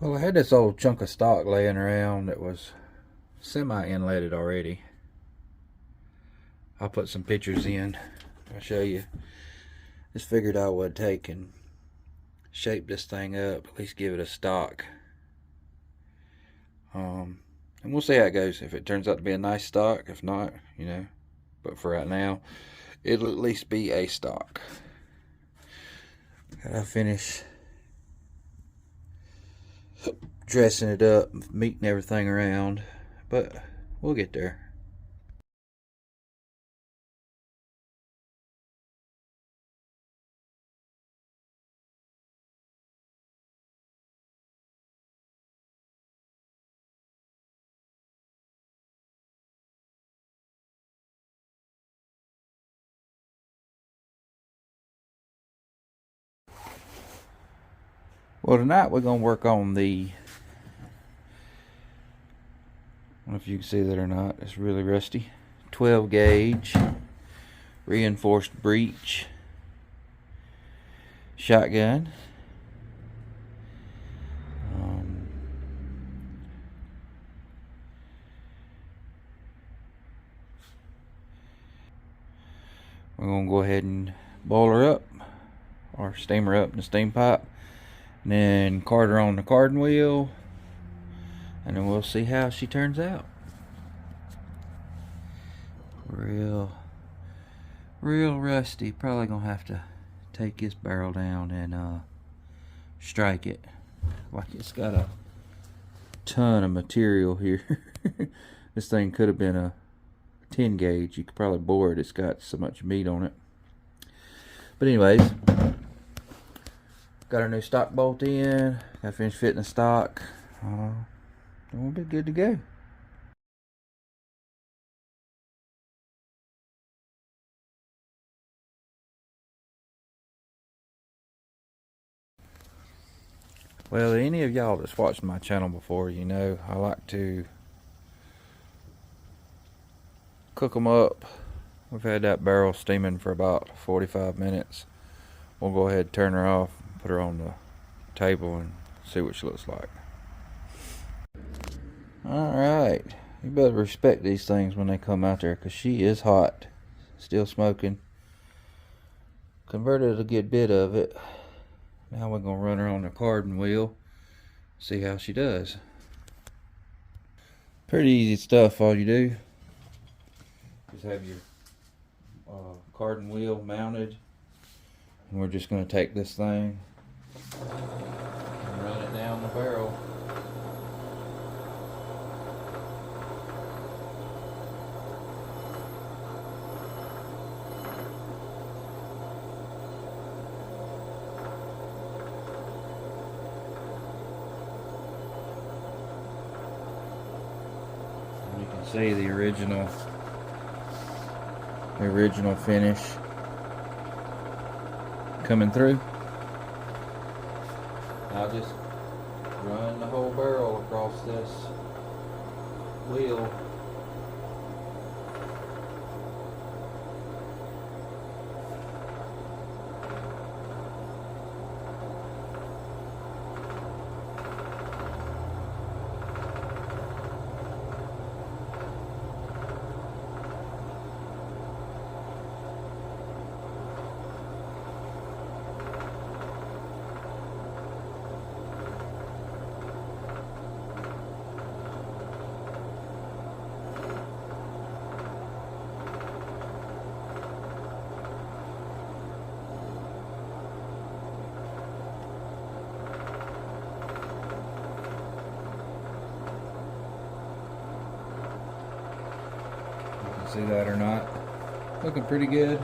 Well, I had this old chunk of stock laying around that was semi-inletted already. I'll put some pictures in. I'll show you. Just figured I would take and shape this thing up, at least give it a stock. And we'll see how it goes. If it turns out to be a nice stock, if not, you know. But for right now, it'll at least be a stock. Gotta finish dressing it up, meeting everything around, but we'll get there. Well, tonight we're going to work on the, I don't know if you can see that or not, it's really rusty, 12 gauge reinforced breech shotgun. We're going to go ahead and boil her up, or steam her up in the steam pipe, and then cart her on the carding wheel, and then we'll see how she turns out. Real rusty. Probably gonna have to take this barrel down and strike it. Like it's got a ton of material here. This thing could have been a 10 gauge. You could probably bore it. It's got so much meat on it. But anyways, got our new stock bolt in. Got finished fitting the stock. We'll be good to go. Well, any of y'all that's watched my channel before, you know I like to cook them up. We've had that barrel steaming for about 45 minutes. We'll go ahead and turn her off, put her on the table, and see what she looks like. Alright, you better respect these things when they come out there, because she is hot. Still smoking. Converted a good bit of it. Now we're going to run her on the carding wheel, see how she does. Pretty easy stuff. All you do is have your carding wheel mounted, and we're just going to take this thing and run it down the barrel. You can see the original finish coming through. Now just run the whole barrel across this wheel. See that or not? Looking pretty good.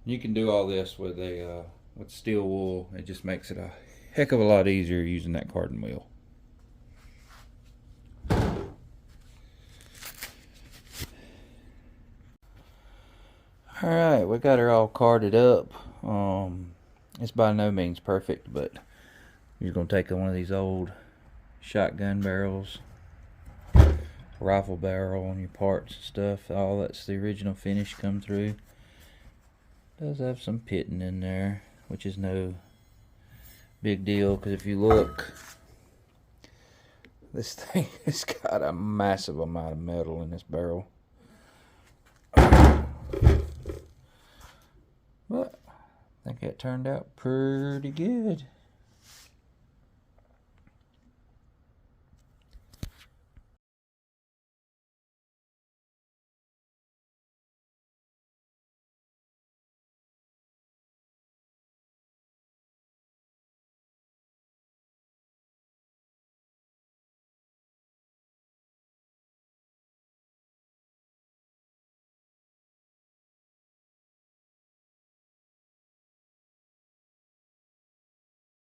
You can do all this with a with steel wool. It just makes it a heck of a lot easier using that carding wheel. Alright, we got her all carded up. It's by no means perfect, but you're going to take one of these old shotgun barrels, rifle barrel on your parts and stuff. All that's the original finish come through. Does have some pitting in there, which is no big deal, because if you look, this thing has got a massive amount of metal in this barrel. But I think that turned out pretty good.